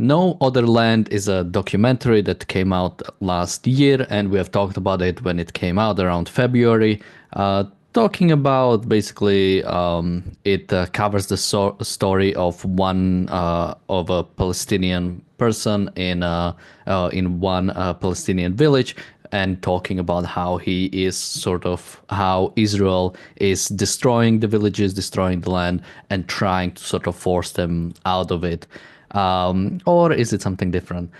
No Other Land is a documentary that came out last year, and we have talked about it when it came out around February. Talking about basically, it covers the story of one of a Palestinian person in one Palestinian village, and talking about how he is sort of how Israel is destroying the villages, destroying the land, and trying to sort of force them out of it. Or is it something different?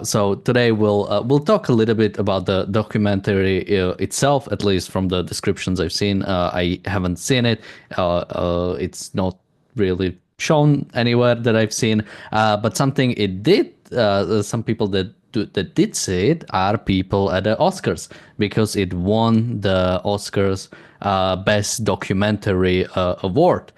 So today we'll talk a little bit about the documentary itself, at least from the descriptions I've seen. I haven't seen it. It's not really shown anywhere that I've seen. But something it did. Some people that did see it are people at the Oscars, because it won the Oscars Best Documentary Award.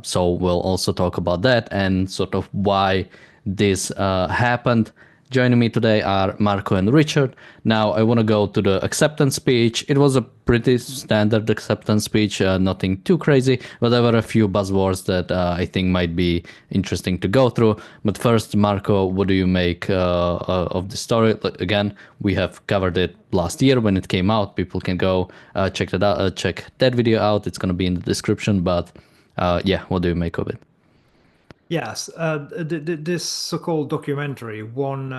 So we'll also talk about that and sort of why this happened. Joining me today are Marco and Richard. Now I want to go to the acceptance speech. It was a pretty standard acceptance speech, nothing too crazy, but there were a few buzzwords that I think might be interesting to go through. But first, Marco, what do you make of the story? Again, we have covered it last year when it came out. People can go check that out, check that video out. It's going to be in the description, but yeah, what do you make of it? Yes, this so-called documentary won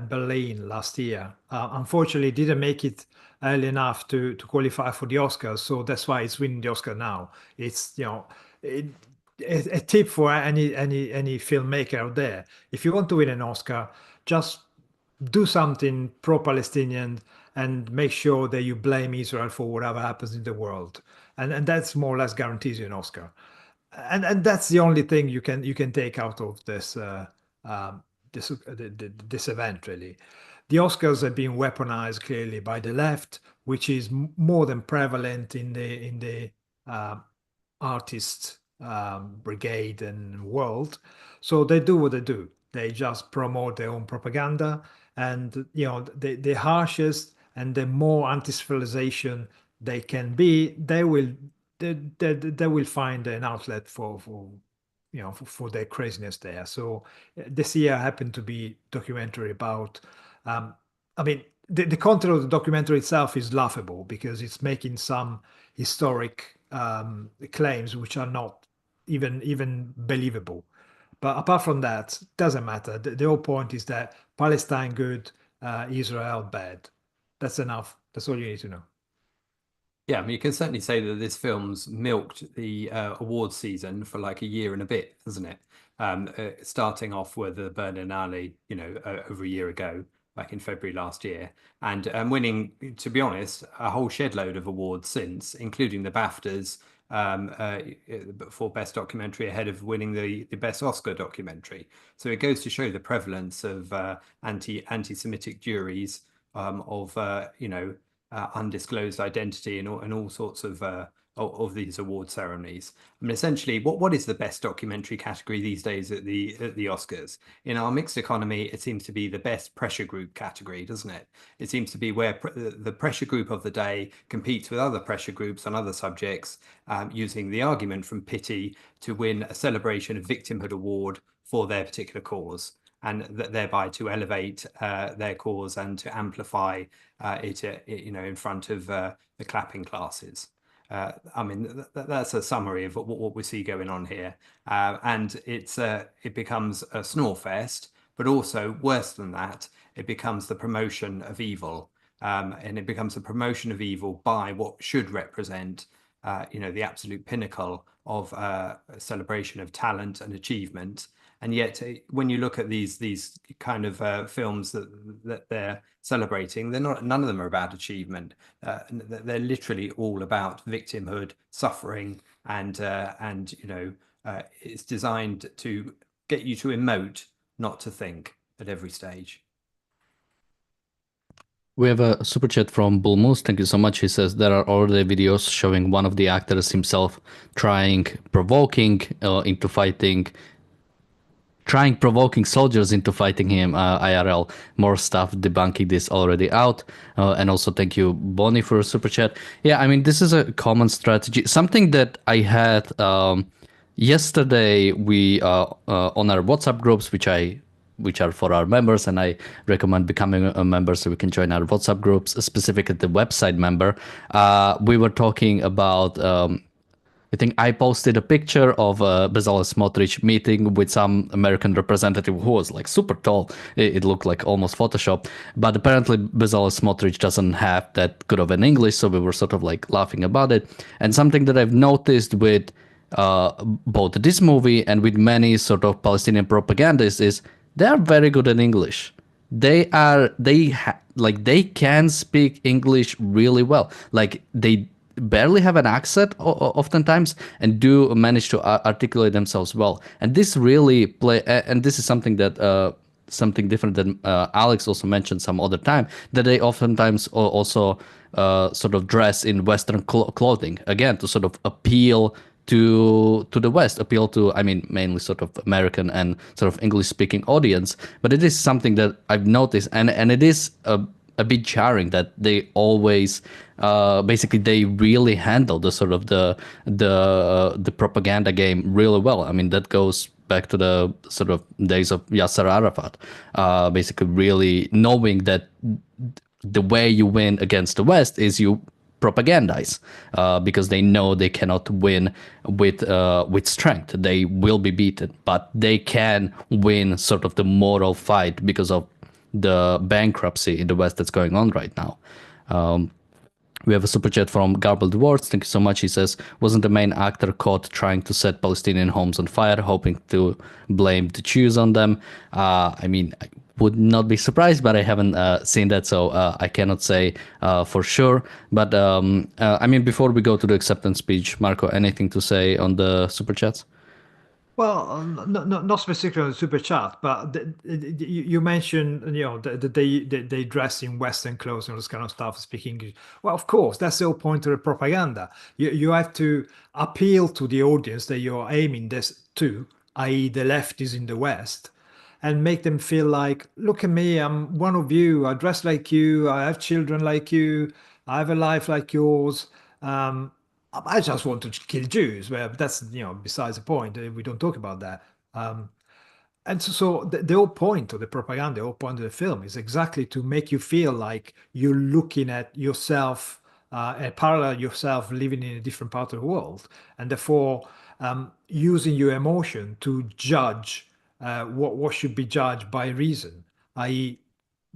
Berlin last year. Unfortunately, didn't make it early enough to qualify for the Oscars, so that's why it's winning the Oscar now. It's it, a tip for any filmmaker out there: if you want to win an Oscar, just do something pro-Palestinian and make sure that you blame Israel for whatever happens in the world, and that's more or less guarantees you an Oscar. And that's the only thing you can take out of this event, really. The Oscars have been weaponized clearly by the left, which is more than prevalent in the artist brigade and world. So they do what they do. They just promote their own propaganda, and the harshest and the more anti-civilization they can be, they will find an outlet for their craziness there. So this year happened to be documentary about. I mean, the content of the documentary itself is laughable because it's making some historic claims which are not even believable. But apart from that, doesn't matter. The whole point is that Palestine good, Israel bad. That's enough. That's all you need to know. Yeah, I mean, you can certainly say that this film's milked the awards season for like a year and a bit, hasn't it? Starting off with the Berlinale, over a year ago, back in February last year, and winning, to be honest, a whole shed load of awards since, including the BAFTAs for Best Documentary, ahead of winning the Best Oscar documentary. So it goes to show the prevalence of anti-Semitic juries, of undisclosed identity and all sorts of these award ceremonies. I mean, essentially, what is the best documentary category these days at the Oscars? In our mixed economy, it seems to be the best pressure group category, doesn't it? It seems to be where the pressure group of the day competes with other pressure groups on other subjects, using the argument from pity to win a celebration of victimhood award for their particular cause, and thereby to elevate their cause and to amplify it, in front of the clapping classes. I mean, that's a summary of what we see going on here, and it becomes a snore fest, but also worse than that, it becomes the promotion of evil, and it becomes a promotion of evil by what should represent, the absolute pinnacle of a celebration of talent and achievement. And yet, when you look at these kind of films that they're celebrating, none of them are about achievement. They're literally all about victimhood, suffering, and it's designed to get you to emote, not to think, at every stage. We have a super chat from Bull Moose. Thank you so much. He says there are already videos showing one of the actors himself provoking soldiers into fighting him IRL. More stuff debunking this already out. And also thank you, Bonnie, for a super chat. Yeah, I mean, this is a common strategy. Something that I had yesterday, we on our WhatsApp groups, which I which are for our members, and I recommend becoming a member so we can join our WhatsApp groups, specifically the website member. We were talking about. I think I posted a picture of Bezalel Smotrich meeting with some American representative who was like super tall. It looked like almost Photoshop. But apparently Bezalel Smotrich doesn't have that good of an English, so we were sort of like laughing about it. And something that I've noticed with both this movie and with many sort of Palestinian propagandists is they are very good at English. They can speak English really well. Like they barely have an accent oftentimes and do manage to articulate themselves well. And this really and this is something that something different than Alex also mentioned some other time, that they oftentimes also sort of dress in Western clothing, again, to sort of appeal to the West, appeal to, I mean, mainly sort of American and sort of English speaking audience. But it is something that I've noticed, and it is a bit jarring that they always basically they really handle the sort of the propaganda game really well. I mean, that goes back to the sort of days of Yasser Arafat, basically really knowing that the way you win against the West is you propagandize, because they know they cannot win with strength. They will be beaten, but they can win sort of the moral fight because of the bankruptcy in the West that's going on right now. We have a super chat from Garbled Words. Thank you so much. He says, wasn't the main actor caught trying to set Palestinian homes on fire, hoping to blame the Jews on them? I mean, I would not be surprised, but I haven't seen that, so I cannot say for sure. But I mean, before we go to the acceptance speech, Marco, anything to say on the super chats? Well, not specifically on the super chat, but you mentioned, that they dress in Western clothes and all this kind of stuff, speak English. Well, of course, that's the whole point of the propaganda. You have to appeal to the audience that you're aiming this to, i.e., the lefties in the West, and make them feel like, look at me, I'm one of you. I dress like you. I have children like you. I have a life like yours. I just want to kill Jews. Well, that's besides the point. We don't talk about that. And so the whole point of the propaganda, the whole point of the film is exactly to make you feel like you're looking at yourself, and parallel yourself living in a different part of the world, and therefore using your emotion to judge what should be judged by reason, i.e.,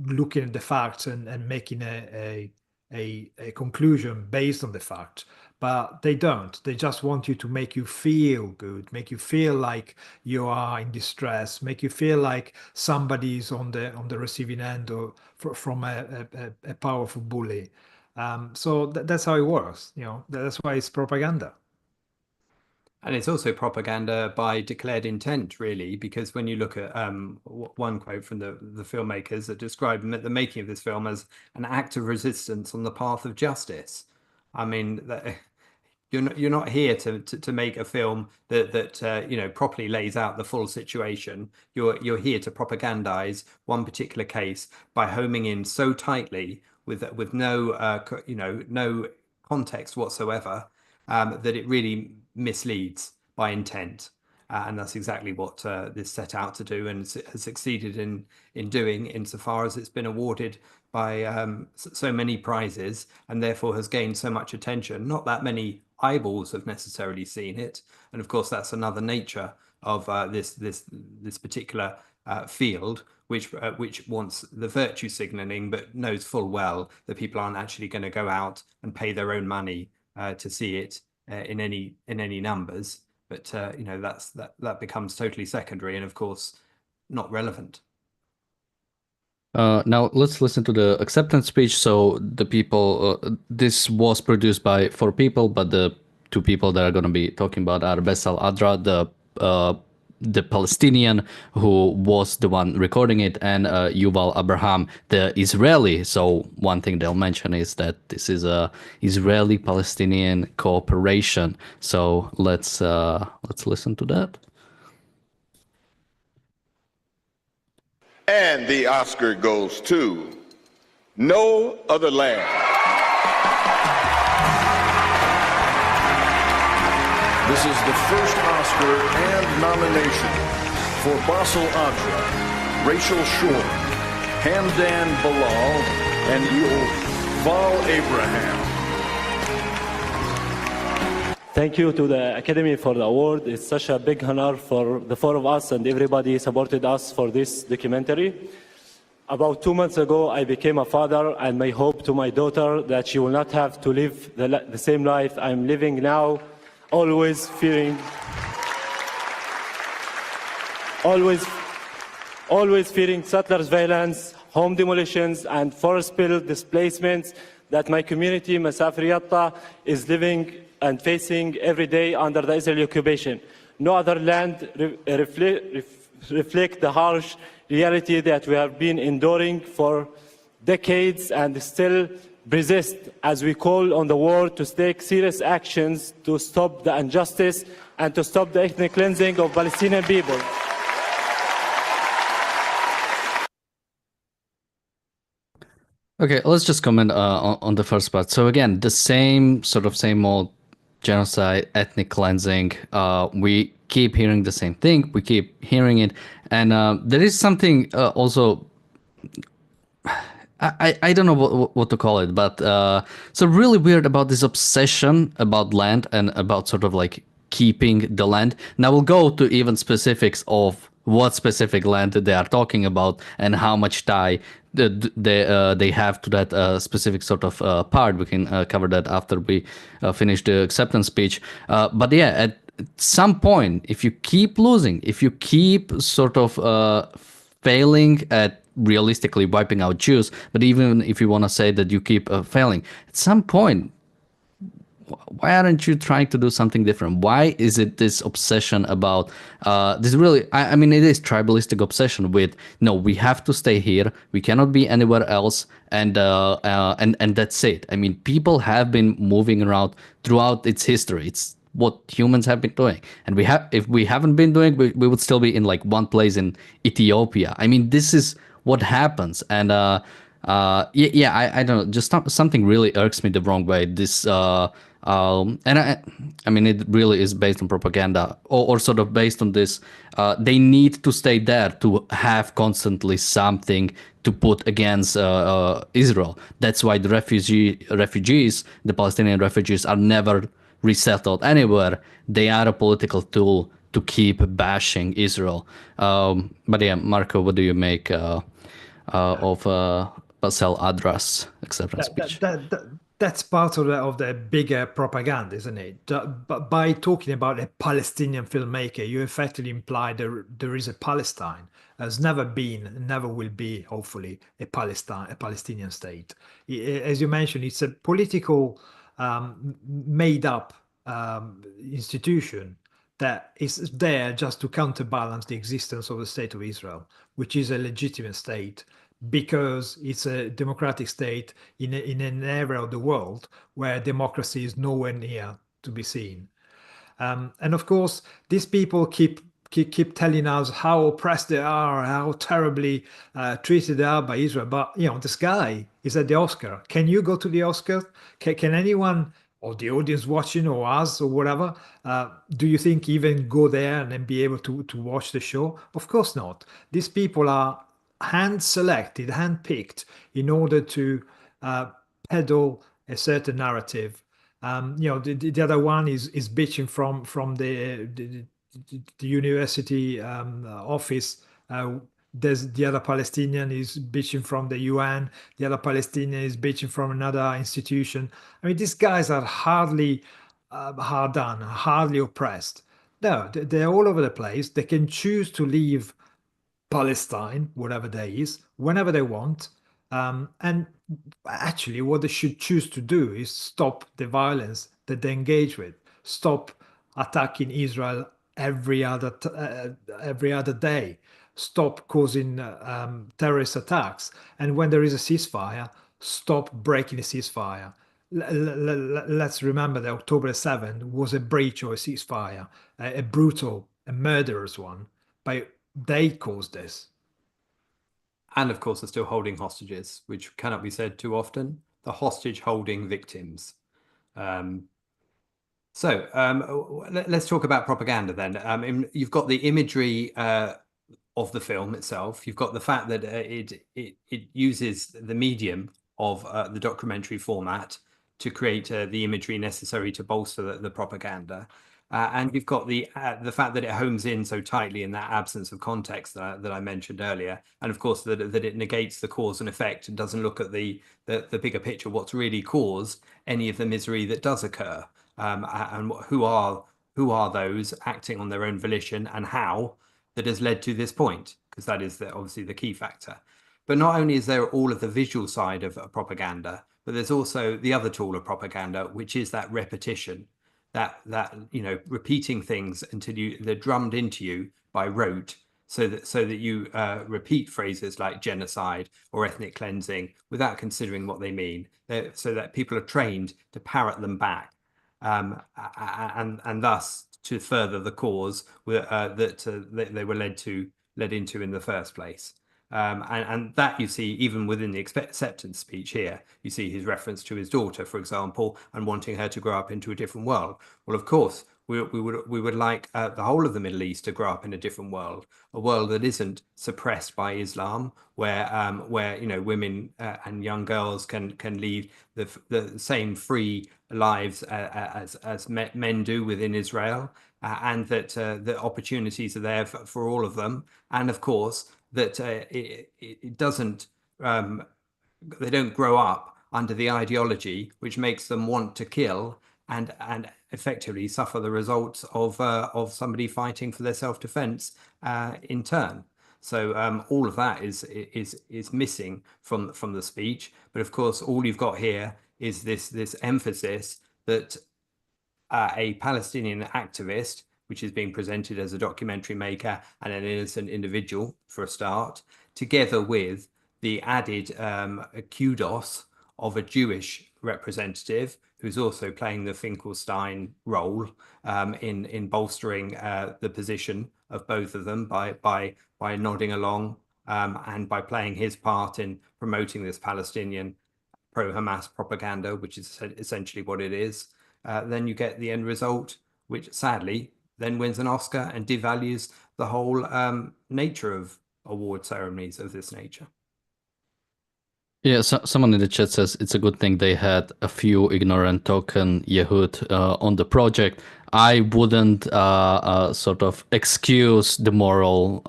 looking at the facts and making a conclusion based on the facts. But they don't. They just want you to make you feel good, make you feel like you are in distress, make you feel like somebody's on the receiving end or from a powerful bully. So that's how it works. That's why it's propaganda. And it's also propaganda by declared intent, really, because when you look at one quote from the filmmakers that describe the making of this film as an act of resistance on the path of justice. I mean, you're not here to make a film that properly lays out the full situation. You're here to propagandize one particular case by homing in so tightly with no no context whatsoever, that it really misleads by intent. And that's exactly what this set out to do, and has succeeded in doing, insofar as it's been awarded by so many prizes, and therefore has gained so much attention. Not that many eyeballs have necessarily seen it, and of course that's another nature of this particular field, which wants the virtue signaling, but knows full well that people aren't actually going to go out and pay their own money to see it in any numbers. But that becomes totally secondary, and of course not relevant. Now let's listen to the acceptance speech. So the people, this was produced by 4 people, but the 2 people that are going to be talking about are Bessel Adra, the Palestinian who was the one recording it, and Yuval Abraham, the Israeli. So one thing they'll mention is that this is a Israeli-Palestinian cooperation. So let's listen to that. And the Oscar goes to No Other Land. This is the first Oscar and nomination for Bessel Adra Rachel Shore, Hamdan Bilal, and Yuval Abraham. Thank you to the Academy for the award. It's such a big honor for the four of us and everybody supported us for this documentary. About 2 months ago, I became a father, and my hope to my daughter that she will not have to live the same life I'm living now, always fearing settlers' violence, home demolitions, and forest spill displacements that my community, Masafir Yatta, is living and facing every day under the Israeli occupation. No other land reflect the harsh reality that we have been enduring for decades and still persist as we call on the world to take serious actions to stop the injustice and to stop the ethnic cleansing of Palestinian people. Okay, let's just comment on the first part. So again, the same old genocide, ethnic cleansing. We keep hearing the same thing. We keep hearing it, and there is something also. I don't know what to call it, but so really weird about this obsession about land and about sort of like keeping the land. Now we'll go to even specifics of what specific land they are talking about and how much tie they have to that specific sort of part. We can cover that after we finish the acceptance speech. But yeah, at some point, if you keep losing, if you keep sort of failing at realistically wiping out Jews, but even if you want to say that you keep failing, at some point, why aren't you trying to do something different? Why is it this obsession about this? Really, I mean, it is tribalistic obsession with no, we have to stay here, we cannot be anywhere else, and that's it. I mean, people have been moving around throughout its history. It's what humans have been doing, and if we haven't been doing, we would still be in like one place in Ethiopia. I mean, this is what happens, and I don't know, just something really irks me the wrong way. This and I mean, it really is based on propaganda, or sort of based on this. They need to stay there to have constantly something to put against Israel. That's why the refugees, the Palestinian refugees, are never resettled anywhere. They are a political tool to keep bashing Israel. But yeah, Marco, what do you make of Basel Adra's acceptance speech? That's part of the bigger propaganda, isn't it? But by talking about a Palestinian filmmaker, you effectively imply there is a Palestine. Has never been, never will be, hopefully, a Palestinian state. As you mentioned, it's a political, made-up institution that is there just to counterbalance the existence of the state of Israel, which is a legitimate state because it's a democratic state in an area of the world where democracy is nowhere near to be seen. And of course, these people keep telling us how oppressed they are, how terribly treated they are by Israel. But this guy is at the Oscar. Can you go to the Oscar? Can anyone, or the audience watching, or us, or whatever, do you think even go there and then be able to watch the show? Of course not. These people are hand-selected, hand-picked in order to peddle a certain narrative. The other one is bitching from the university office. There's the other Palestinian is bitching from the UN. The other Palestinian is bitching from another institution. I mean, these guys are hardly hard done, hardly oppressed. No, they're all over the place. They can choose to leave Palestine, whatever day is, whenever they want. And actually, what they should choose to do is stop the violence that they engage with, stop attacking Israel every other day, stop causing terrorist attacks, and when there is a ceasefire, stop breaking the ceasefire. Let's remember that October 7th was a breach of a ceasefire, a brutal, a murderous one. They caused this. And of course, they're still holding hostages, which cannot be said too often. The hostage holding victims. Let's talk about propaganda then. You've got the imagery of the film itself. You've got the fact that it uses the medium of the documentary format to create the imagery necessary to bolster the propaganda. And you've got the fact that it homes in so tightly in that absence of context that I mentioned earlier, and of course that it negates the cause and effect and doesn't look at the bigger picture, what's really caused any of the misery that does occur, and who are those acting on their own volition and how that has led to this point, because that is obviously the key factor. But not only is there all of the visual side of propaganda, but there's also the other tool of propaganda, which is that repetition, that repeating things until they're drummed into you by rote, so that you repeat phrases like genocide or ethnic cleansing without considering what they mean, so that people are trained to parrot them back, and thus to further the cause that they were led into in the first place. And that you see even within the acceptance speech here. You see his reference to his daughter, for example, and wanting her to grow up into a different world. Well, of course, we would like the whole of the Middle East to grow up in a different world, a world that isn't suppressed by Islam, where women and young girls can lead the same free lives as men do within Israel, and that the opportunities are there for all of them, and of course that it doesn't they don't grow up under the ideology which makes them want to kill and effectively suffer the results of somebody fighting for their self-defense in turn. So all of that is missing from the speech. But of course, all you've got here is this emphasis that a Palestinian activist, which is being presented as a documentary maker and an innocent individual for a start, together with the added kudos of a Jewish representative who's also playing the Finkelstein role in bolstering the position of both of them by nodding along and by playing his part in promoting this Palestinian pro-Hamas propaganda, which is essentially what it is. Then you get the end result, which sadly then wins an Oscar and devalues the whole nature of award ceremonies of this nature. Yeah, someone in the chat says it's a good thing they had a few ignorant token Yehud on the project. I wouldn't sort of excuse the moral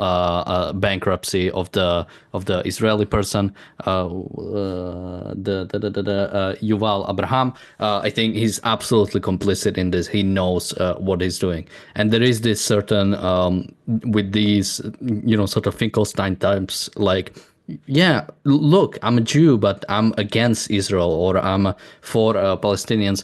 bankruptcy of the Israeli person, Yuval Abraham. I think he's absolutely complicit in this. He knows what he's doing, and there is this certain with these sort of Finkelstein types like. Yeah, look, I'm a Jew, but I'm against Israel, or I'm for Palestinians.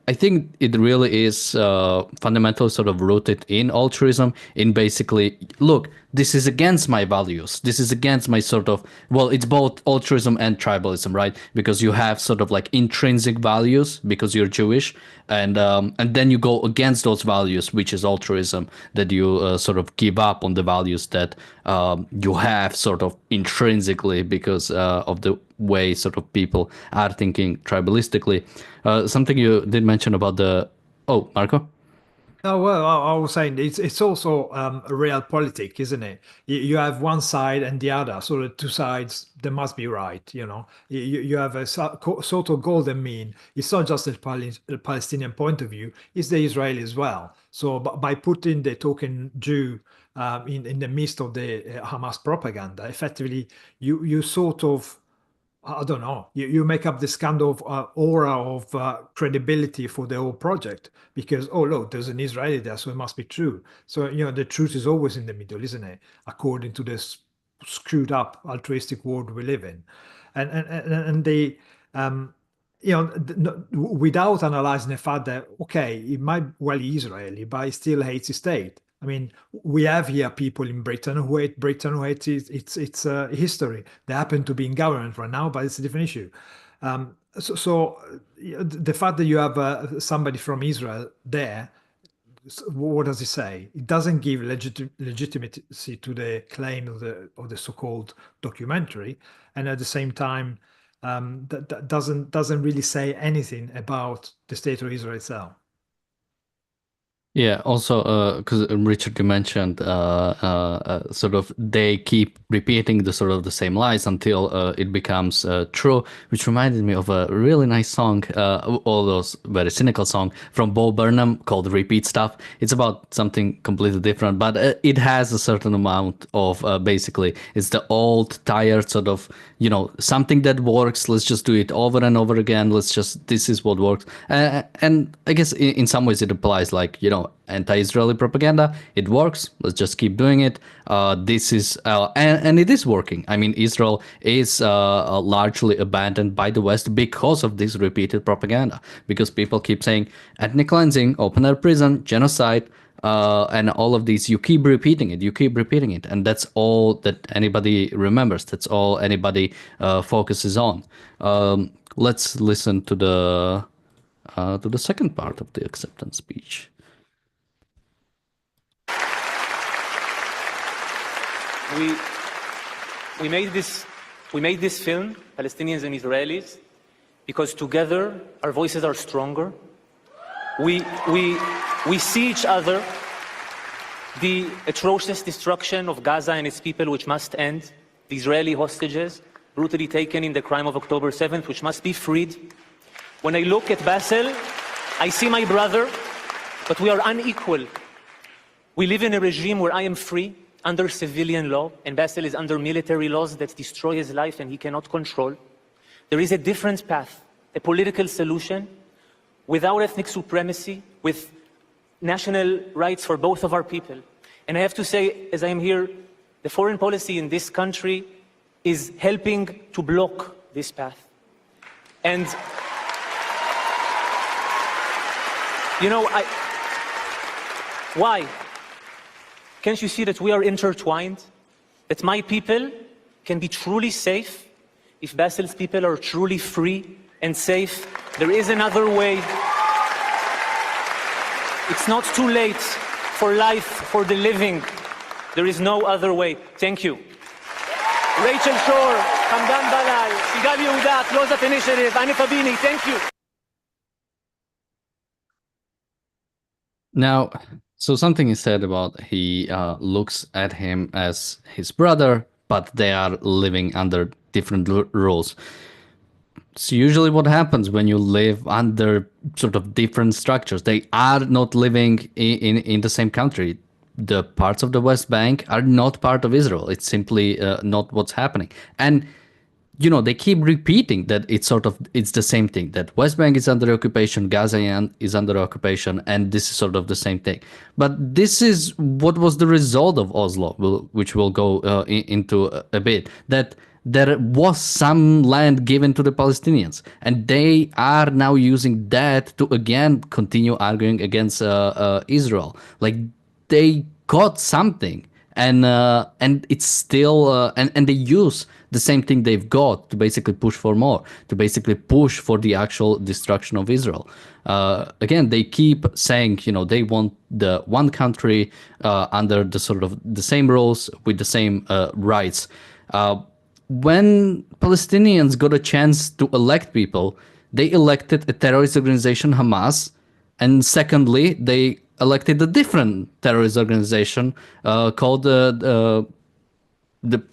I think it really is fundamentally sort of rooted in altruism, in basically, look, this is against my values. This is against my sort of, well, it's both altruism and tribalism, right? Because you have sort of like intrinsic values because you're Jewish, and then you go against those values, which is altruism, that you sort of give up on the values that you have sort of intrinsically because of the way sort of people are thinking tribalistically. Something you did mention about Marco? Oh, well, I was saying it's also a real politic, isn't it? You have one side and the other, so the two sides, they must be right, You have a sort of golden mean. It's not just the Palestinian point of view, it's the Israeli as well. So by putting the token Jew in the midst of the Hamas propaganda, effectively, you sort of, I don't know. You make up this kind of aura of credibility for the whole project because, oh, look, there's an Israeli there, so it must be true. So, the truth is always in the middle, isn't it? According to this screwed up altruistic world we live in. And they, without analyzing the fact that, okay, it might well be Israeli, but he still hates the state. I mean, we have here people in Britain who hate Britain, who hate its history. They happen to be in government right now, but it's a different issue. So the fact that you have somebody from Israel there, what does it say? It doesn't give legitimacy to the claim of the so-called documentary, and at the same time, that doesn't really say anything about the state of Israel itself. Yeah, also, because Richard, you mentioned sort of they keep repeating the sort of the same lies until it becomes true, which reminded me of a really nice song, all those very cynical song from Bo Burnham called "Repeat Stuff." It's about something completely different, but it has a certain amount of basically it's the old, tired sort of something that works. Let's just do it over and over again. This is what works, and I guess in some ways it applies like anti-Israeli propaganda. It works. Let's just keep doing it. This is and it is working. I mean, Israel is largely abandoned by the West because of this repeated propaganda. Because people keep saying ethnic cleansing, open air prison, genocide. And all of these, you keep repeating it, and that's all that anybody remembers. That's all anybody focuses on. Let's listen to the second part of the acceptance speech. We made this film, Palestinians and Israelis, because together our voices are stronger. We see each other. The atrocious destruction of Gaza and its people, which must end. The Israeli hostages brutally taken in the crime of October 7th, which must be freed. When I look at Bassel, I see my brother, but we are unequal. We live in a regime where I am free under civilian law, and Bassel is under military laws that destroy his life and he cannot control. There is a different path, a political solution without ethnic supremacy, with national rights for both of our people. And I have to say, as I am here, the foreign policy in this country is helping to block this path. And why? Can't you see that we are intertwined? That my people can be truly safe if Bassel's people are truly free and safe. There is another way. It's not too late for life, for the living. There is no other way. Thank you. Rachel Shore, Hamdan Balal, Sigal Yehuda, Close Up Initiative, Annie Fabini, thank you. Now, so something is said about he looks at him as his brother, but they are living under different rules. It's usually what happens when you live under sort of different structures. They are not living in the same country. The parts of the West Bank are not part of Israel. It's simply not what's happening. And they keep repeating that it's the same thing, that West Bank is under occupation, Gaza is under occupation, and this is sort of the same thing. But this is what was the result of Oslo, which we'll go into a bit, that there was some land given to the Palestinians, and they are now using that to again continue arguing against Israel. Like they got something, and it's still and they use the same thing they've got to basically push for more, to basically push for the actual destruction of Israel. Again, they keep saying, they want the one country under the sort of the same rules with the same rights. When Palestinians got a chance to elect people, they elected a terrorist organization, Hamas, and secondly, they elected a different terrorist organization called the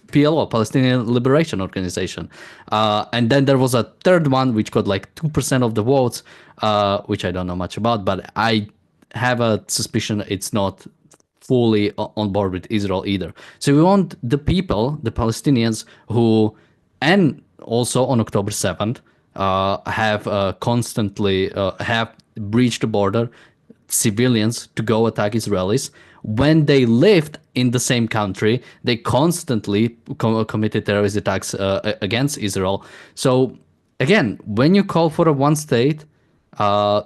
PLO, Palestinian Liberation Organization. And then there was a third one which got like 2% of the votes, which I don't know much about, but I have a suspicion it's not fully on board with Israel either. So we want the people, the Palestinians, who, and also on October 7th, have constantly have breached the border, civilians to go attack Israelis. When they lived in the same country, they constantly committed terrorist attacks against Israel. So again, when you call for a one state,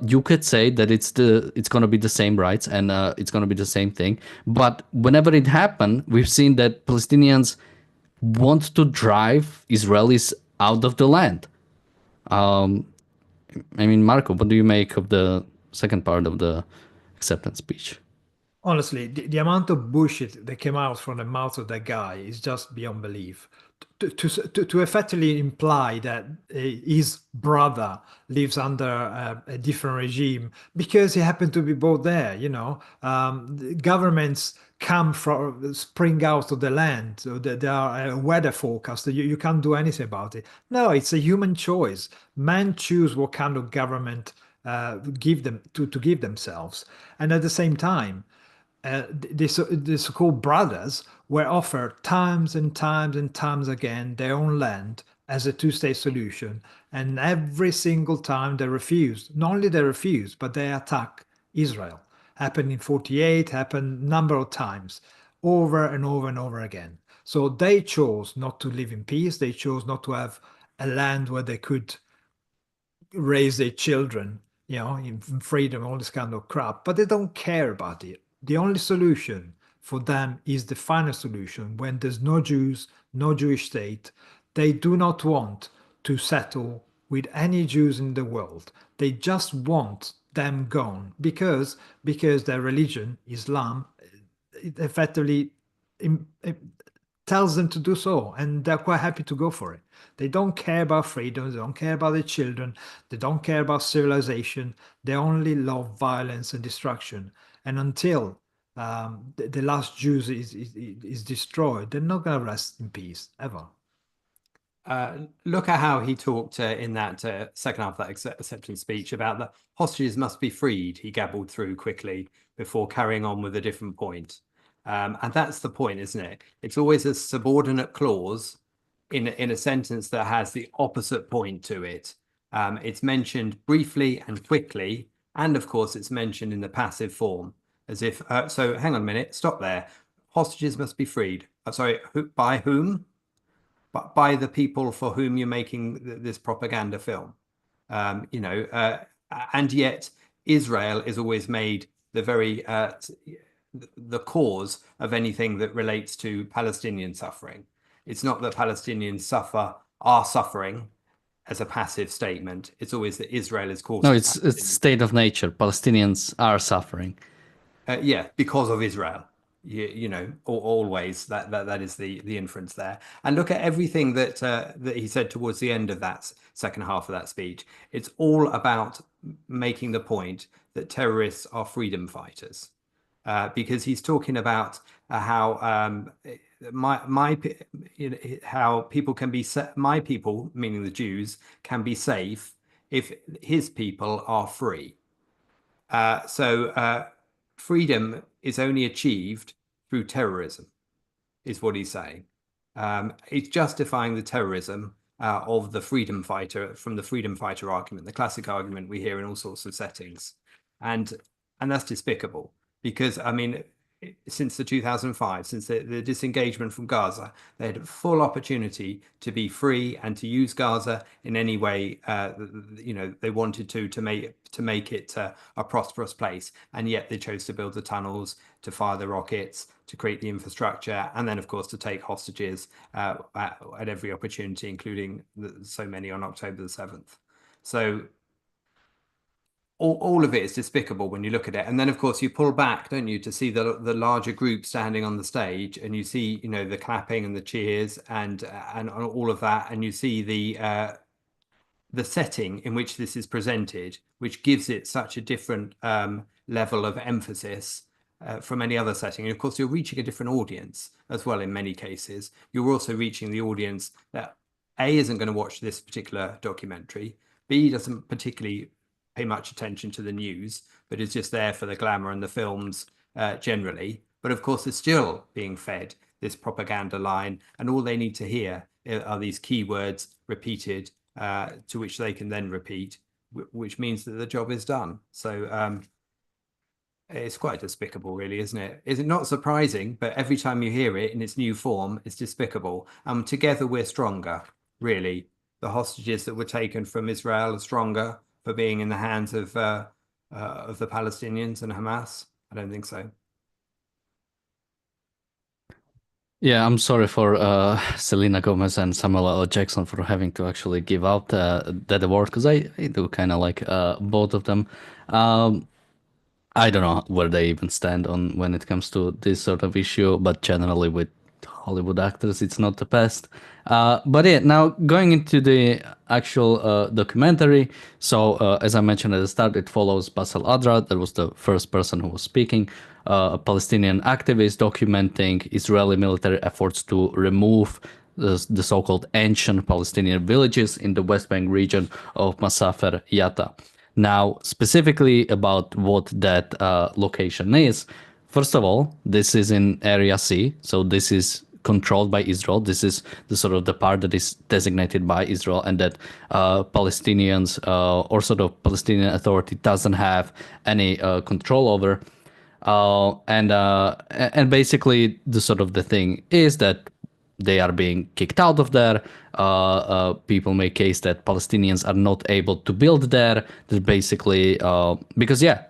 you could say that it's going to be the same rights and it's going to be the same thing. But whenever it happened, we've seen that Palestinians want to drive Israelis out of the land. I mean, Marco, what do you make of the second part of the acceptance speech? Honestly, the amount of bullshit that came out from the mouth of that guy is just beyond belief. To effectively imply that his brother lives under a different regime because he happened to be both there, the governments come from spring out of the land, so that there are a weather forecast. You can't do anything about it. No, it's a human choice. Men choose what kind of government give them to give themselves, and at the same time the so-called brothers were offered times and times and times again their own land as a two-state solution, and every single time they refused. Not only they refused, but they attack Israel. Happened in 48, happened number of times, over and over and over again. So they chose not to live in peace. They chose not to have a land where they could raise their children, in freedom, all this kind of crap, but they don't care about it. The only solution for them is the final solution when there's no Jews, no Jewish state. They do not want to settle with any Jews in the world. They just want them gone because their religion, Islam, it effectively it tells them to do so, and they're quite happy to go for it. They don't care about freedom, they don't care about their children, they don't care about civilization, they only love violence and destruction. And until the last Jews is destroyed, they're not going to rest in peace ever. Look at how he talked in that second half of that acceptance speech about the hostages must be freed. He gabbled through quickly before carrying on with a different point. And that's the point, isn't it? It's always a subordinate clause in a sentence that has the opposite point to it. It's mentioned briefly and quickly, and of course it's mentioned in the passive form, as if, so hang on a minute, stop there. Hostages must be freed. Sorry, by whom? By the people for whom you're making this propaganda film. And yet Israel is always made the very the cause of anything that relates to Palestinian suffering. It's not that Palestinians are suffering as a passive statement. It's always that Israel is causing. No, it's state of nature. Palestinians are suffering. Yeah, because of Israel. Always that is the inference there. And look at everything that he said towards the end of that second half of that speech. It's all about making the point that terrorists are freedom fighters. Because he's talking about how how people can be my people, meaning the Jews, can be safe if his people are free. So freedom is only achieved through terrorism, is what he's saying. It's justifying the terrorism of the freedom fighter from the freedom fighter argument, the classic argument we hear in all sorts of settings, and that's despicable. Because, I mean, since the 2005, since the disengagement from Gaza, they had a full opportunity to be free and to use Gaza in any way they wanted to make it a prosperous place, and yet they chose to build the tunnels, to fire the rockets, to create the infrastructure, and then of course to take hostages at every opportunity, including so many on October the 7th. So all of it is despicable when you look at it. And then of course you pull back, don't you, to see the larger group standing on the stage, and you see the clapping and the cheers and all of that, and you see the setting in which this is presented, which gives it such a different level of emphasis from any other setting. And of course you're reaching a different audience as well in many cases. You're also reaching the audience that A, isn't going to watch this particular documentary, B, doesn't particularly pay much attention to the news, but is just there for the glamour and the films generally. But of course, they're still being fed this propaganda line, and all they need to hear are these keywords repeated, to which they can then repeat, which means that the job is done. So it's quite despicable, really, isn't it? Is it not surprising? But every time you hear it in its new form, it's despicable. Together we're stronger, really. The hostages that were taken from Israel are stronger for being in the hands of the Palestinians and Hamas? I don't think so. Yeah, I'm sorry for Selena Gomez and Samuel L. Jackson for having to actually give out that award, because I do kind of like both of them. I don't know where they even stand on when it comes to this sort of issue, but generally with Hollywood actors, it's not the best. But yeah, now going into the actual documentary. So as I mentioned at the start, it follows Basel Adra. That was the first person who was speaking, a Palestinian activist documenting Israeli military efforts to remove the so-called ancient Palestinian villages in the West Bank region of Masafer Yatta. Now, specifically about what that location is, first of all, this is in Area C, so this is controlled by Israel. This is the sort of the part that is designated by Israel, and that Palestinians or sort of Palestinian Authority doesn't have any control over. And basically, the sort of the thing is that they are being kicked out of there. People make case that Palestinians are not able to build there. That basically, because yeah,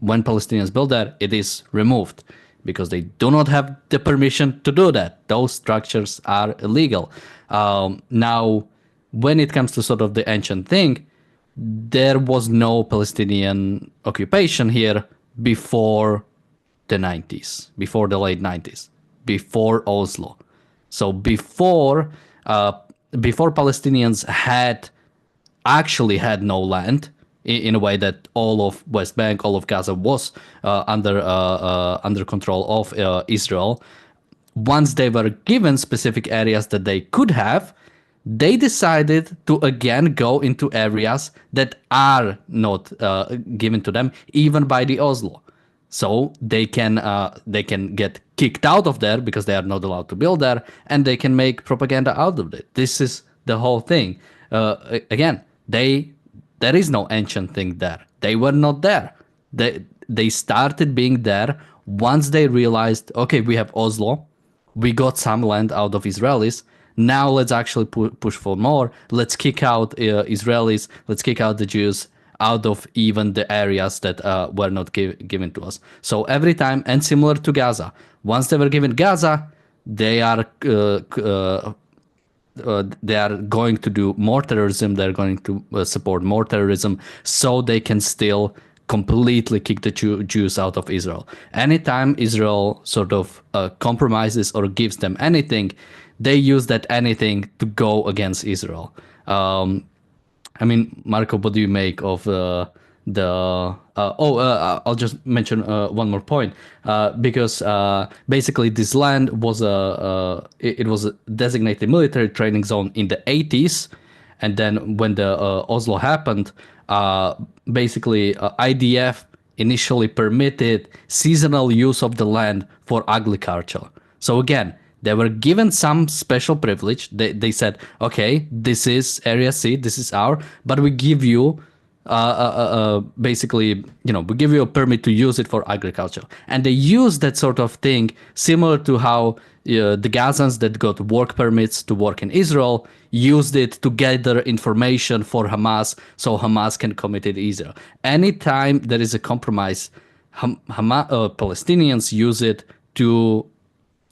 when Palestinians build there, it is removed because they do not have the permission to do that. Those structures are illegal. Now, when it comes to sort of the ancient thing, there was no Palestinian occupation here before the 90s, before the late 90s, before Oslo. So before Palestinians actually had no land in a way that all of West Bank, all of Gaza was under control of Israel. Once they were given specific areas that they could have, they decided to again go into areas that are not given to them, even by the Oslo. So they can get kicked out of there because they are not allowed to build there, and they can make propaganda out of it. This is the whole thing. Again, there is no ancient thing there. They were not there. They started being there once they realized, okay, we have Oslo, we got some land out of Israelis. Now let's actually push for more. Let's kick out Israelis. Let's kick out the Jews out of even the areas that were not given to us. So every time, and similar to Gaza, once they were given Gaza, they are going to do more terrorism. They're going to support more terrorism, so they can still completely kick the Jews out of Israel. Anytime Israel sort of compromises or gives them anything, they use that anything to go against Israel. I mean, Marco, what do you make of I'll just mention one more point, because basically this land was it was a designated military training zone in the 80s, and then when the Oslo happened, basically IDF initially permitted seasonal use of the land for agriculture. So again, they were given some special privilege. They said, okay, this is Area C, this is our, but we give you basically, we give you a permit to use it for agriculture. And they use that sort of thing similar to how the Gazans that got work permits to work in Israel used it to gather information for Hamas so Hamas can commit it Israel. Anytime there is a compromise, Palestinians use it to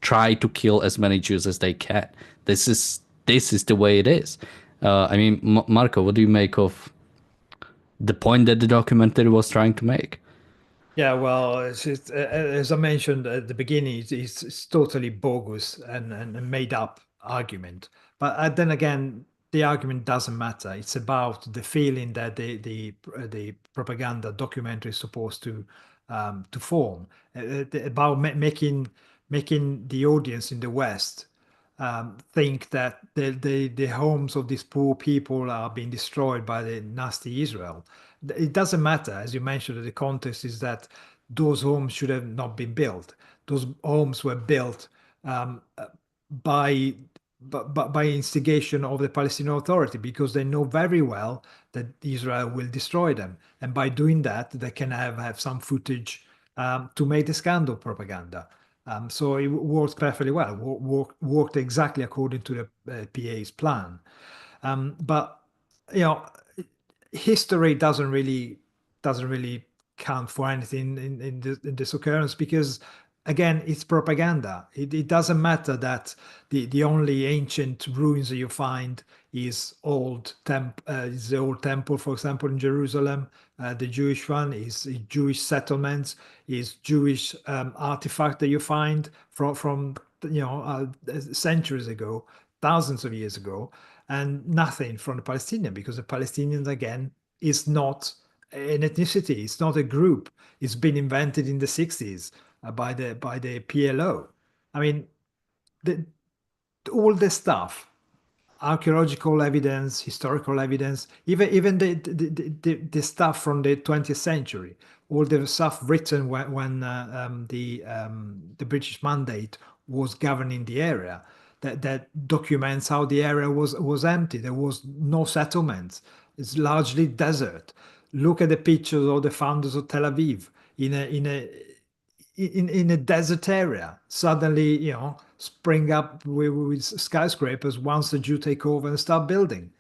try to kill as many Jews as they can. This is the way it is. I mean, Marco, what do you make of the point that the documentary was trying to make? Yeah, well, as I mentioned at the beginning, it's totally bogus and a made up argument. But then again, the argument doesn't matter. It's about the feeling that the propaganda documentary is supposed to form, about making the audience in the West think that the homes of these poor people are being destroyed by the nasty Israel. It doesn't matter, as you mentioned, the context is that those homes should have not been built. Those homes were built by instigation of the Palestinian Authority, because they know very well that Israel will destroy them, and by doing that, they can have some footage to make the scandal propaganda. So it worked perfectly well. Worked exactly according to the PA's plan. But history doesn't really count for anything in this occurrence, because again, it's propaganda. It doesn't matter that the only ancient ruins that you find is is the old temple, for example, in Jerusalem. The Jewish one is Jewish settlements, is Jewish artifact that you find from centuries ago, thousands of years ago, and nothing from the Palestinian, because the Palestinians, again, is not an ethnicity, it's not a group. It's been invented in the 60s by the PLO. I mean, all the stuff, archaeological evidence, historical evidence, even the stuff from the 20th century, all the stuff written when the British Mandate was governing the area, that documents how the area was empty. There was no settlements. It's largely desert. Look at the pictures of the founders of Tel Aviv in a desert area. Suddenly, spring up with skyscrapers once the Jew take over and start building.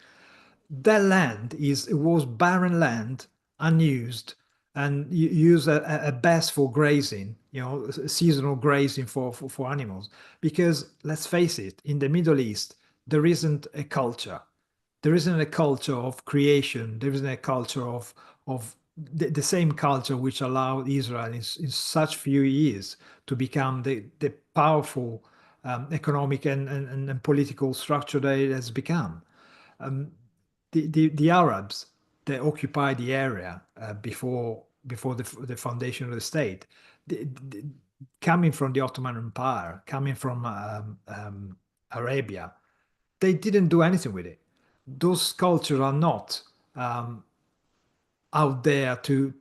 That land was barren land, unused, and used at best for grazing, seasonal grazing for animals. Because let's face it, in the Middle East, there isn't a culture. There isn't a culture of creation. There isn't a culture of the same culture which allowed Israel in such few years to become the powerful economic and political structure that it has become. The Arabs that occupied the area before the foundation of the state, coming from the Ottoman Empire, coming from Arabia, they didn't do anything with it. Those cultures are not out there to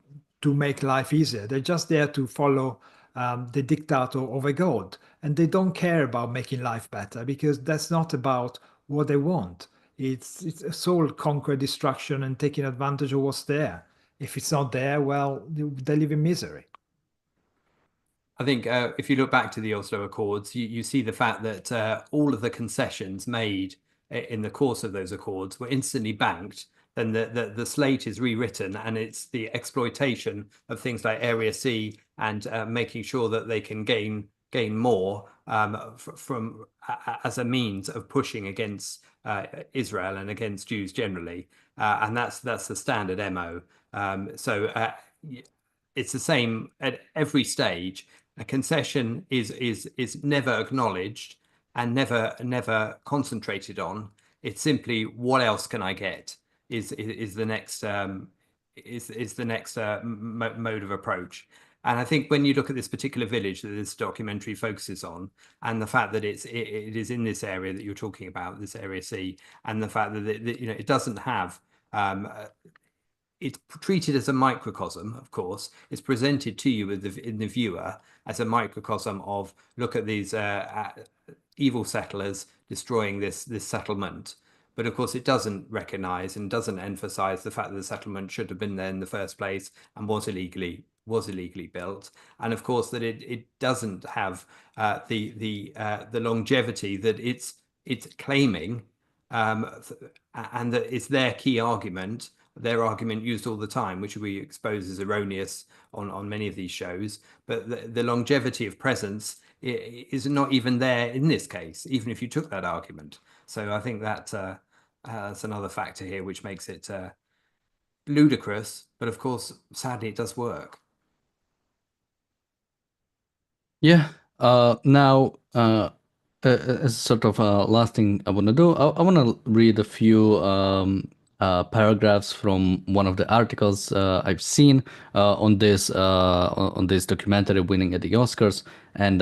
make life easier. They're just there to follow the dictator of a god, and they don't care about making life better, because that's not about what they want. It's a sole conquer, destruction, and taking advantage of what's there. If it's not there, well, they live in misery. I think if you look back to the Oslo Accords, you see the fact that all of the concessions made in the course of those accords were instantly banked. Then the slate is rewritten, and it's the exploitation of things like Area C and making sure that they can gain more from as a means of pushing against Israel and against Jews generally, and that's the standard MO. So it's the same at every stage. A concession is never acknowledged and never concentrated on. It's simply, what else can I get? Is the next mode of approach. And I think when you look at this particular village that this documentary focuses on, and the fact that it is in this area that you're talking about, this Area C, and the fact that it doesn't have it's treated as a microcosm, of course. It's presented to you in the viewer as a microcosm of, look at these evil settlers destroying this settlement. But of course, it doesn't recognize and doesn't emphasize the fact that the settlement should have been there in the first place and was illegally built. And of course, that it doesn't have the longevity that it's claiming, and that it's their key argument. Their argument used all the time, which we expose as erroneous on many of these shows, but the longevity of presence is not even there in this case, even if you took that argument. So I think that that's another factor here which makes it ludicrous, but of course, sadly, it does work. Yeah. Now, as sort of last thing I want to do, I want to read a few paragraphs from one of the articles I've seen on this documentary winning at the Oscars, and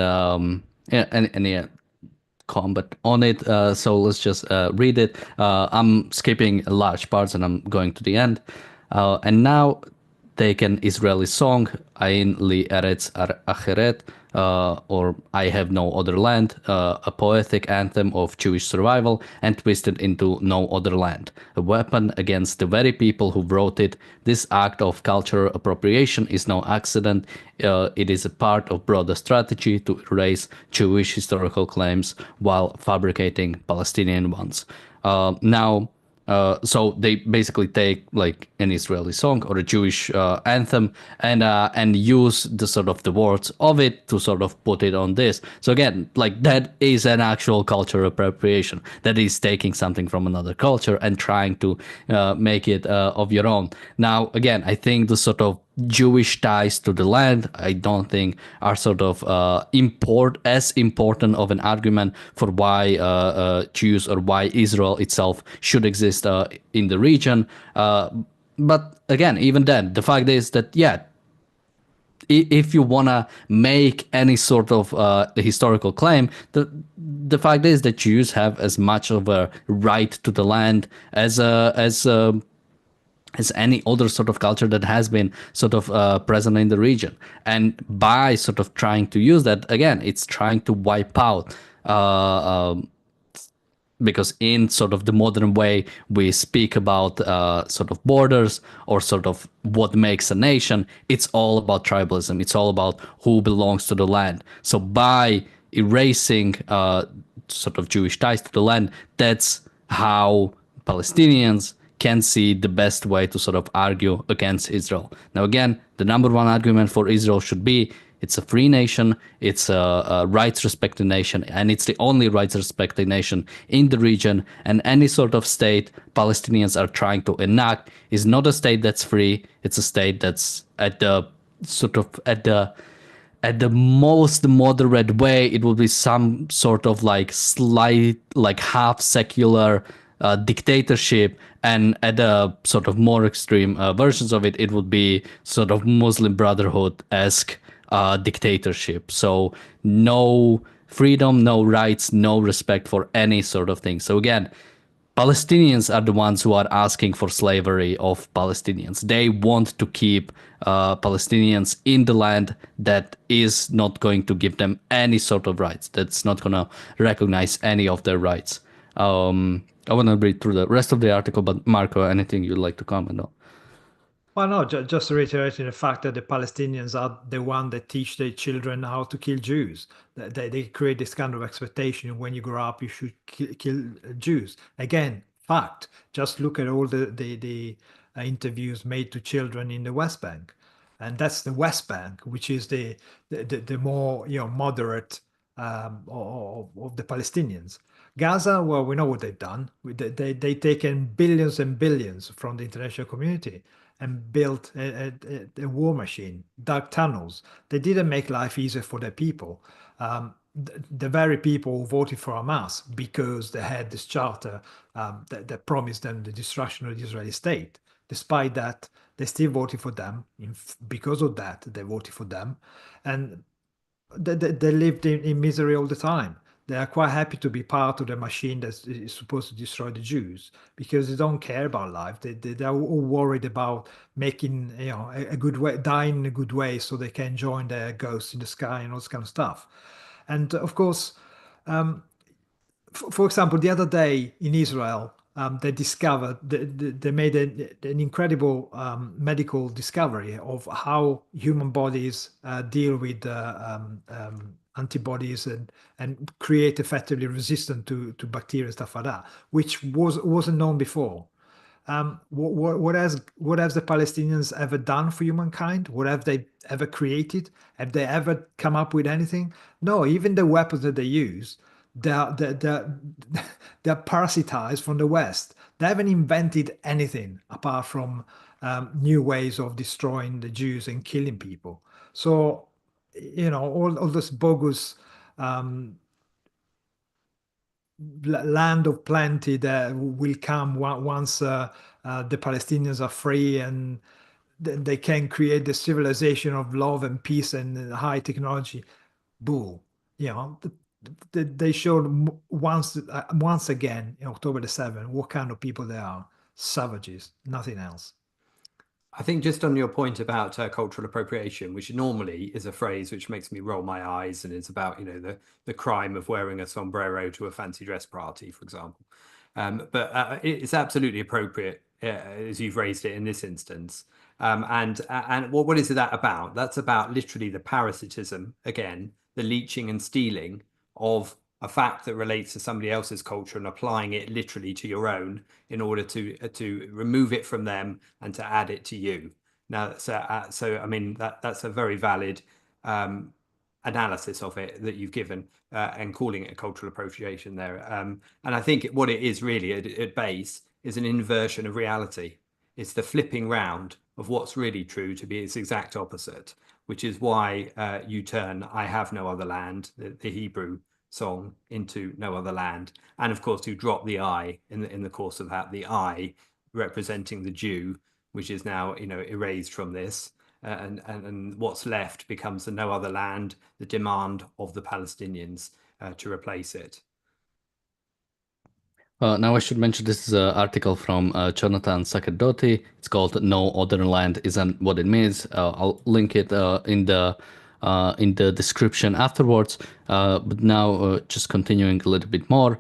comment on it. So let's just read it. I'm skipping large parts and I'm going to the end. And now take an Israeli song, Ayn li Eretz Acheret, or I Have No Other Land, a poetic anthem of Jewish survival, and twist it into No Other Land, a weapon against the very people who wrote it. This act of cultural appropriation is no accident. It is a part of broader strategy to erase Jewish historical claims while fabricating Palestinian ones. Now, So they basically take like an Israeli song or a Jewish anthem and use the sort of the words of it to sort of put it on this. So again, like that is an actual cultural appropriation. That is taking something from another culture and trying to make it of your own. Now, again, I think the sort of Jewish ties to the land, I don't think are sort of as important of an argument for why Jews or why Israel itself should exist in the region. But again, even then, the fact is that, yeah, if you want to make any sort of historical claim, the fact is that Jews have as much of a right to the land as any other sort of culture that has been sort of present in the region. And by sort of trying to use that, again, it's trying to wipe out because in sort of the modern way we speak about sort of borders or sort of what makes a nation, it's all about tribalism. It's all about who belongs to the land. So by erasing sort of Jewish ties to the land, that's how Palestinians can see the best way to sort of argue against Israel. Now, again, the number one argument for Israel should be it's a free nation, it's a rights-respecting nation, and it's the only rights-respecting nation in the region. And any sort of state Palestinians are trying to enact is not a state that's free. It's a state that's at the most moderate way. It will be some sort of like slight, like half secular dictatorship, and at the sort of more extreme versions of it, it would be sort of Muslim Brotherhood-esque dictatorship. So no freedom, no rights, no respect for any sort of thing. So again, Palestinians are the ones who are asking for slavery of Palestinians. They want to keep Palestinians in the land that is not going to give them any sort of rights, that's not going to recognize any of their rights. I want to read through the rest of the article, but Marco, anything you'd like to comment on? Well, no, just reiterating the fact that the Palestinians are the one that teach their children how to kill Jews. They create this kind of expectation: when you grow up, you should kill Jews. Again, fact. Just look at all the interviews made to children in the West Bank, and that's the West Bank, which is the more moderate of the Palestinians. Gaza, well, we know what they've done. They taken billions and billions from the international community and built a war machine, dug tunnels. They didn't make life easier for their people. The very people who voted for Hamas because they had this charter that promised them the destruction of the Israeli state. Despite that, they still voted for them. Because of that, they voted for them. And they lived in misery all the time. They are quite happy to be part of the machine that is supposed to destroy the Jews, because they don't care about life. They're all worried about making a good way, dying in a good way, so they can join their ghosts in the sky and all this kind of stuff. And of course, for example, the other day in Israel, they discovered they made an incredible medical discovery of how human bodies deal with antibodies and create effectively resistant to bacteria and stuff like that, which wasn't known before. What have the Palestinians ever done for humankind? What have they ever created? Have they ever come up with anything? No, even the weapons that they use, they're parasitized from the West. They haven't invented anything apart from new ways of destroying the Jews and killing people. So, all this bogus land of plenty that will come once the Palestinians are free and they can create the civilization of love and peace and high technology. Bull. They showed once again in October the 7th what kind of people they are. Savages, nothing else. I think just on your point about cultural appropriation, which normally is a phrase which makes me roll my eyes, and it's about the crime of wearing a sombrero to a fancy dress party, for example. But it's absolutely appropriate as you've raised it in this instance. And what is that about? That's about literally the parasitism, again, the leeching and stealing of a fact that relates to somebody else's culture and applying it literally to your own in order to remove it from them and to add it to you. Now, so I mean that's a very valid analysis of it that you've given, and calling it a cultural appropriation there. And I think what it is really at base is an inversion of reality. It's the flipping round of what's really true to be its exact opposite, which is why you turn "I have no other land," the Hebrew song, into "no other land," and of course you drop the I in the course of that, the I representing the Jew, which is now erased from this, and what's left becomes the "no other land," the demand of the Palestinians to replace it. Now I should mention this is an article from Jonathan Sacerdoti. It's called "No Other Land Isn't What It Means." I'll link it in the description afterwards. But now just continuing a little bit more,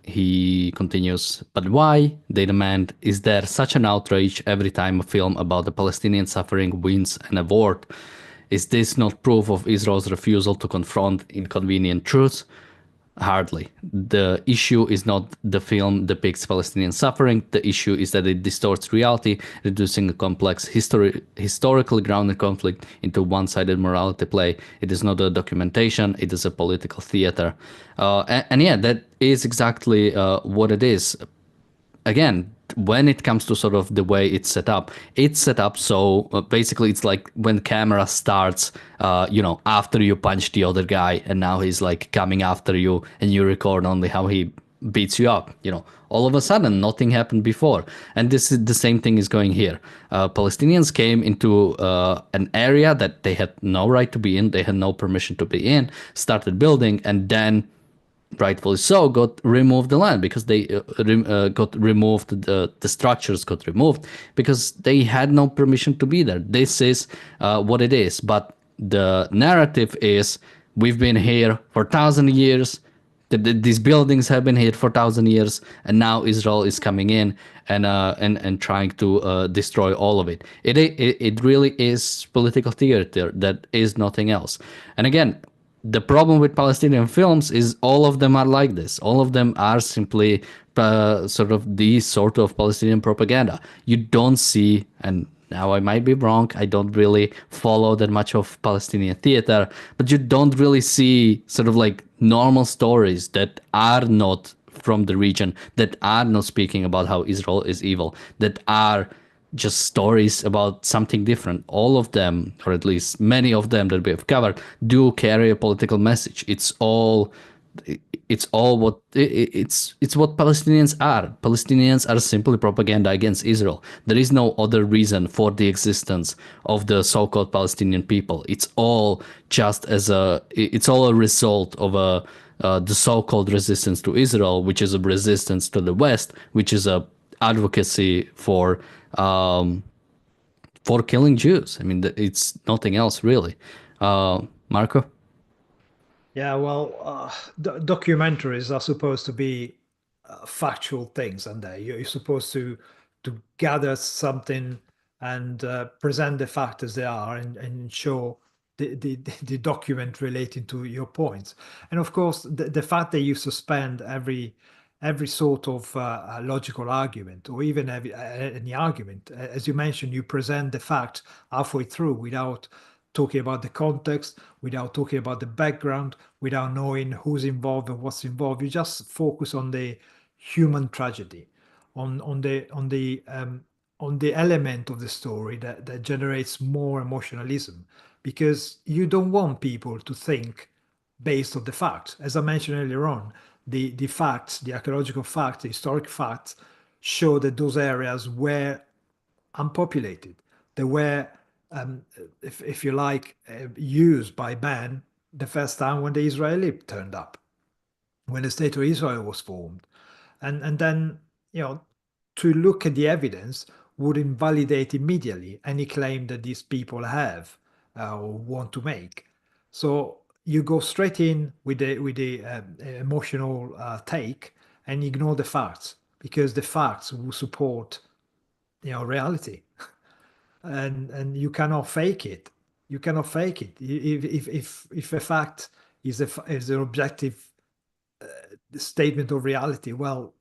he continues, "But why, they demand, is there such an outrage every time a film about the Palestinian suffering wins an award? Is this not proof of Israel's refusal to confront inconvenient truths? Hardly. The issue is not the film depicts Palestinian suffering. The issue is that it distorts reality, reducing a complex historically grounded conflict into one-sided morality play. It is not a documentation. It is a political theater." And yeah, that is exactly what it is. Again, when it comes to sort of the way it's set up so basically it's like when camera starts after you punch the other guy, and now he's like coming after you, and you record only how he beats you up. All of a sudden nothing happened before, and this is the same thing is going here. Palestinians came into an area that they had no right to be in, they had no permission to be in, started building, and then rightfully so, got removed the land because they got removed, the structures got removed because they had no permission to be there. This is what it is. But the narrative is, we've been here for 1,000 years. These buildings have been here for 1,000 years, and now Israel is coming in and trying to destroy all of it. It really is political theater. That is nothing else. And again, the problem with Palestinian films is all of them are like this. All of them are simply sort of these sort of Palestinian propaganda. You don't see, and now I might be wrong, I don't really follow that much of Palestinian theater, but you don't really see sort of like normal stories that are not from the region, that are not speaking about how Israel is evil, that are just stories about something different. All of them, or at least many of them that we have covered, do carry a political message. It's what Palestinians are. Palestinians are simply propaganda against Israel. There is no other reason for the existence of the so-called Palestinian people. It's all a result of the so-called resistance to Israel, which is a resistance to the West, which is a advocacy for killing Jews. I mean, it's nothing else really. Marco? Yeah, well, documentaries are supposed to be factual things, and you're supposed to gather something and present the fact as they are, and show the document relating to your points. And of course, the fact that you suspend every sort of logical argument, or even any argument, as you mentioned, you present the fact halfway through without talking about the context, without talking about the background, without knowing who's involved and what's involved. You just focus on the human tragedy, on the element of the story that generates more emotionalism, because you don't want people to think based on the facts. As I mentioned earlier on, the facts, the archaeological facts, the historic facts show that those areas were unpopulated. They were, if you like, used by man the first time when the Israeli turned up, when the state of Israel was formed. And then, to look at the evidence would invalidate immediately any claim that these people have or want to make. So you go straight in with the emotional take and ignore the facts, because the facts will support reality. And you cannot fake it. You cannot fake it. If a fact is an objective statement of reality. Well,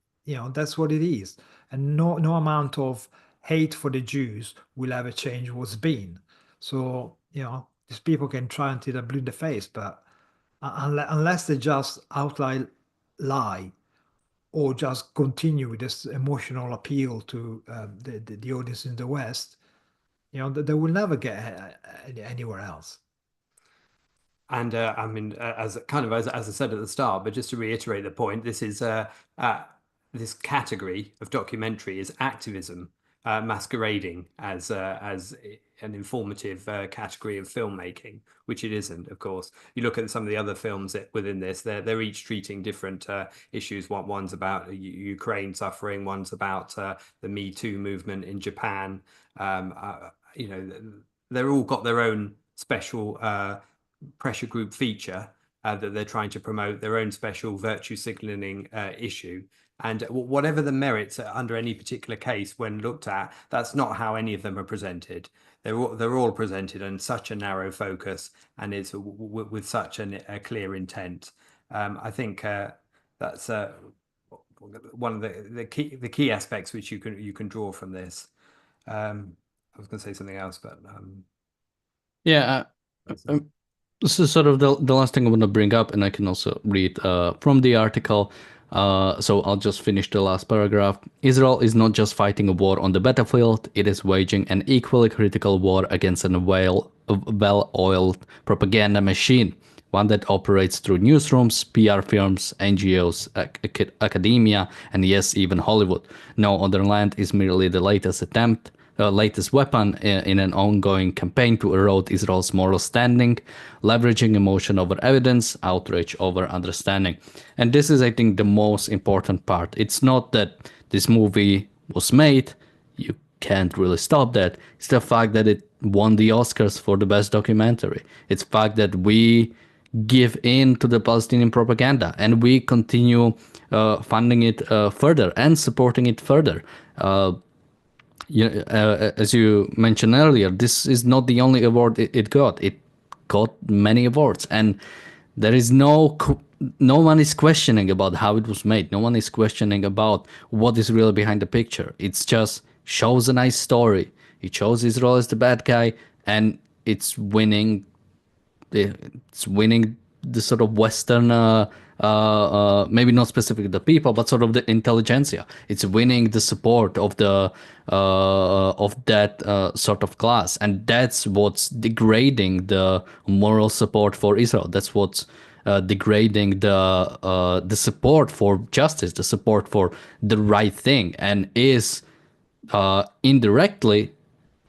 that's what it is, and no amount of hate for the Jews will ever change what's been. So these people can try until they're blue in the face, but unless they just outright lie or just continue with this emotional appeal to the audience in the West, they will never get anywhere else. And I mean, as I said at the start, but just to reiterate the point, this is this category of documentary is activism masquerading as an informative category of filmmaking, which it isn't, of course. You look at some of the other films within this; they're each treating different issues. One's about Ukraine suffering, one's about the Me Too movement in Japan. They're all got their own special pressure group feature that they're trying to promote, their own special virtue signaling issue. And whatever the merits under any particular case when looked at, that's not how any of them are presented. They're all presented in such a narrow focus, and it's with such a clear intent. I think that's one of the key aspects which you can draw from this. I was going to say something else, but Yeah. This is sort of the last thing I want to bring up, and I can also read from the article. So I'll just finish the last paragraph. Israel is not just fighting a war on the battlefield, it is waging an equally critical war against a well-oiled propaganda machine, one that operates through newsrooms, PR firms, NGOs, academia, and yes, even Hollywood. No other land is merely the latest weapon in an ongoing campaign to erode Israel's moral standing, leveraging emotion over evidence, outrage over understanding. And this is, I think, the most important part. It's not that this movie was made, you can't really stop that. It's the fact that it won the Oscars for the best documentary. It's the fact that we give in to the Palestinian propaganda and we continue funding it further and supporting it further. As you mentioned earlier, this is not the only award it got. It got many awards, and there is no one is questioning about how it was made. No one is questioning about what is really behind the picture. It's just shows a nice story. It shows Israel as the bad guy, and it's winning the sort of Western, maybe not specifically the people, but sort of the intelligentsia. It's winning the support of the of that sort of class, and that's what's degrading the moral support for Israel. That's what's degrading the support for justice, the support for the right thing, and is indirectly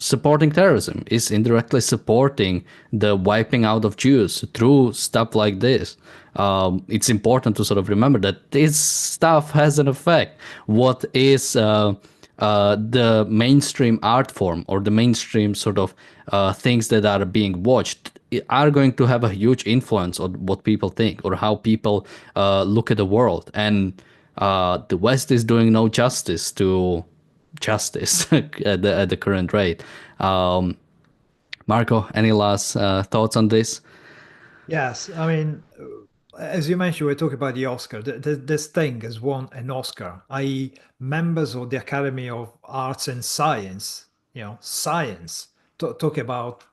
supporting terrorism, is indirectly supporting the wiping out of Jews through stuff like this. It's important to sort of remember that this stuff has an effect. What is the mainstream art form or the mainstream sort of things that are being watched are going to have a huge influence on what people think or how people look at the world. And the West is doing no justice to justice at the current rate. Marco, any last thoughts on this? Yes, I mean, as you mentioned, we're talking about the Oscar. This thing has won an Oscar, i.e., members of the Academy of Arts and Science, science, talk about,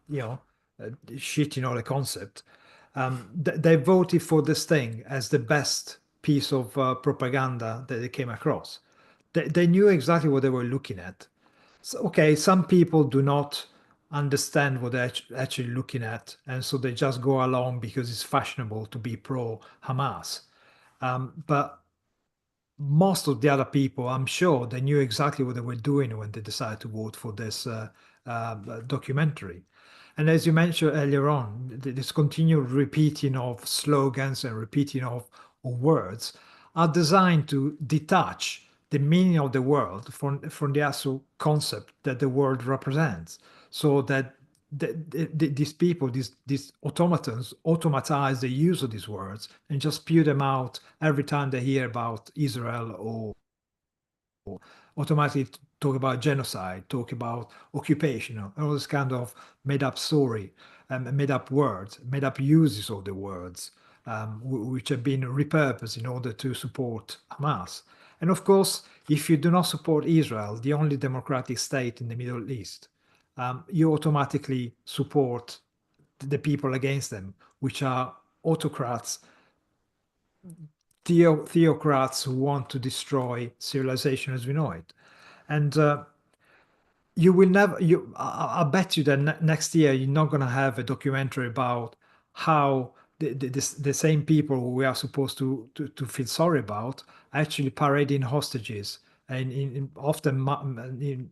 shitting on a concept. They voted for this thing as the best piece of propaganda that they came across. They knew exactly what they were looking at. So, okay, some people do not understand what they're actually looking at, and so they just go along because it's fashionable to be pro Hamas. But most of the other people, I'm sure, they knew exactly what they were doing when they decided to vote for this documentary. And as you mentioned earlier on, this continued repeating of slogans and repeating of words are designed to detach the meaning of the world from the actual concept that the world represents, so that these people, these automatons, automatize the use of these words and just spew them out every time they hear about Israel, or automatically talk about genocide, talk about occupation, all this kind of made up story, made up words, made up uses of the words. which have been repurposed in order to support Hamas. And of course, if you do not support Israel, the only democratic state in the Middle East, you automatically support the people against them, which are autocrats, theocrats who want to destroy civilization as we know it. And you will never, I bet you that next year you're not going to have a documentary about how the same people who we are supposed to feel sorry about actually parading hostages and often in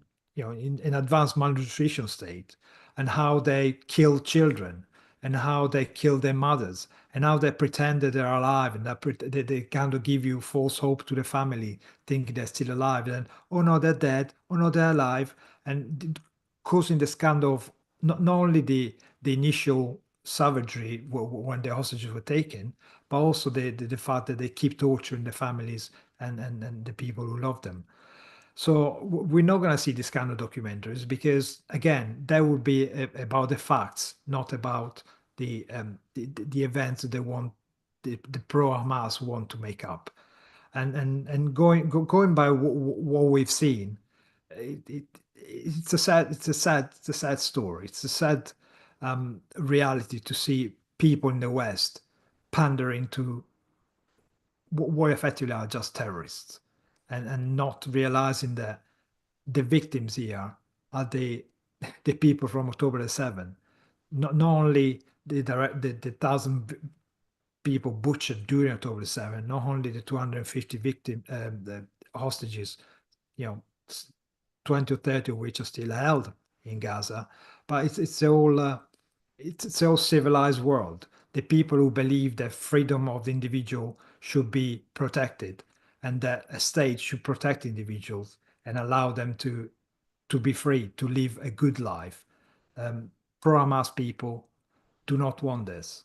advanced malnutrition state, and how they kill children, and how they kill their mothers, and how they pretend that they're alive, and that they kind of give you false hope to the family, thinking they're still alive, and oh no, they're dead, oh no, they're alive, and causing this kind of not only the initial savagery when the hostages were taken, but also the fact that they keep torturing the families and the people who love them. So we're not going to see this kind of documentaries because, again, that would be about the facts, not about the events that they want, the pro Hamas want to make up. And going by what we've seen, it's a sad story. It's a sad reality to see people in the West pandering to what effectively are just terrorists, and not realizing that the victims here are the people from October the 7th. Not only the thousand people butchered during October the 7th, not only the 250 the hostages, 20 or 30 of which are still held in Gaza, but it's a whole civilized world. The people who believe that freedom of the individual should be protected, and that a state should protect individuals and allow them to be free, to live a good life. Pro-Hamas people do not want this.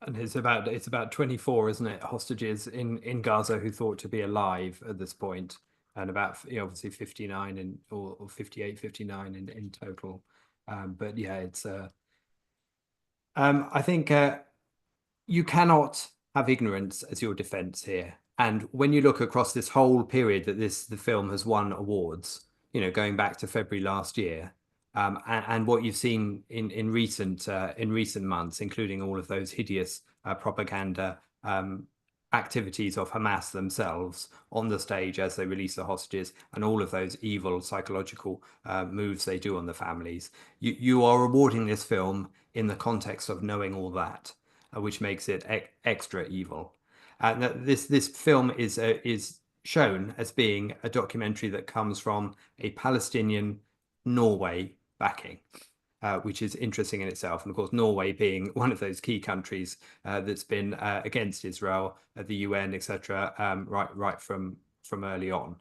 And it's about 24, isn't it, hostages in Gaza who thought to be alive at this point, and about obviously 59 or 58, 59 in total. But yeah, it's I think you cannot have ignorance as your defense here. And when you look across this whole period that the film has won awards, going back to February last year, and what you've seen in recent months, including all of those hideous propaganda activities of Hamas themselves on the stage as they release the hostages, and all of those evil psychological moves they do on the families, you are rewarding this film in the context of knowing all that, which makes it extra evil. This film is shown as being a documentary that comes from a Palestinian Norway backing, which is interesting in itself. And of course, Norway being one of those key countries that's been against Israel at the UN, etc., right from early on.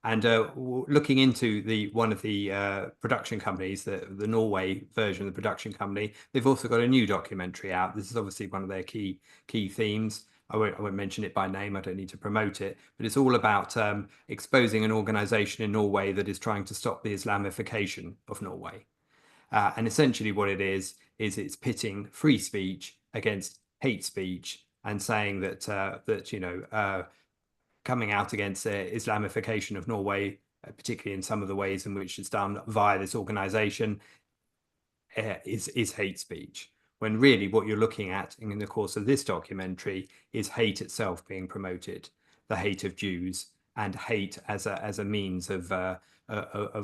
And looking into one of the production companies, the Norway version of the production company, they've also got a new documentary out. This is obviously one of their key themes. I won't mention it by name. I don't need to promote it, but it's all about exposing an organization in Norway that is trying to stop the Islamification of Norway. And essentially what it is it's pitting free speech against hate speech, and saying that coming out against Islamification of Norway, particularly in some of the ways in which it's done via this organization, is hate speech. When really what you're looking at in the course of this documentary is hate itself being promoted, the hate of Jews, and hate as a means of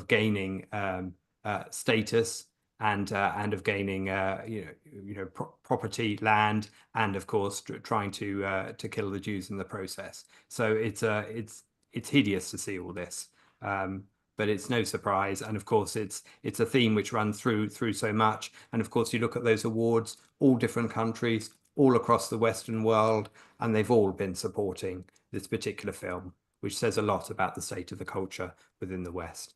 gaining status, and of gaining property, land, and of course trying to kill the Jews in the process. So it's hideous to see all this, but it's no surprise. And of course it's a theme which runs through so much. And of course you look at those awards, all different countries all across the Western world, and they've all been supporting this particular film, which says a lot about the state of the culture within the West.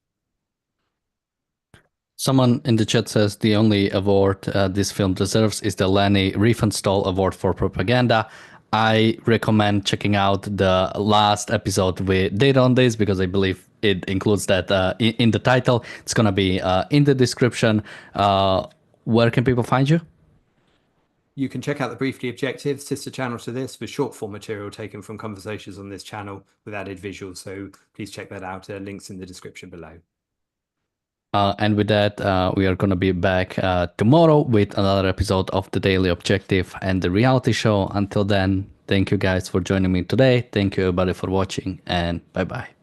Someone in the chat says the only award this film deserves is the Leni Riefenstahl Award for Propaganda. I recommend checking out the last episode we did on this, because I believe it includes that in the title. It's going to be in the description. Where can people find you? You can check out the Briefly Objective sister channel to this with short form material taken from conversations on this channel with added visuals. So please check that out. Links in the description below. And with that, we are going to be back tomorrow with another episode of the Daily Objective and the reality show. Until then, thank you guys for joining me today. Thank you everybody for watching, and bye-bye.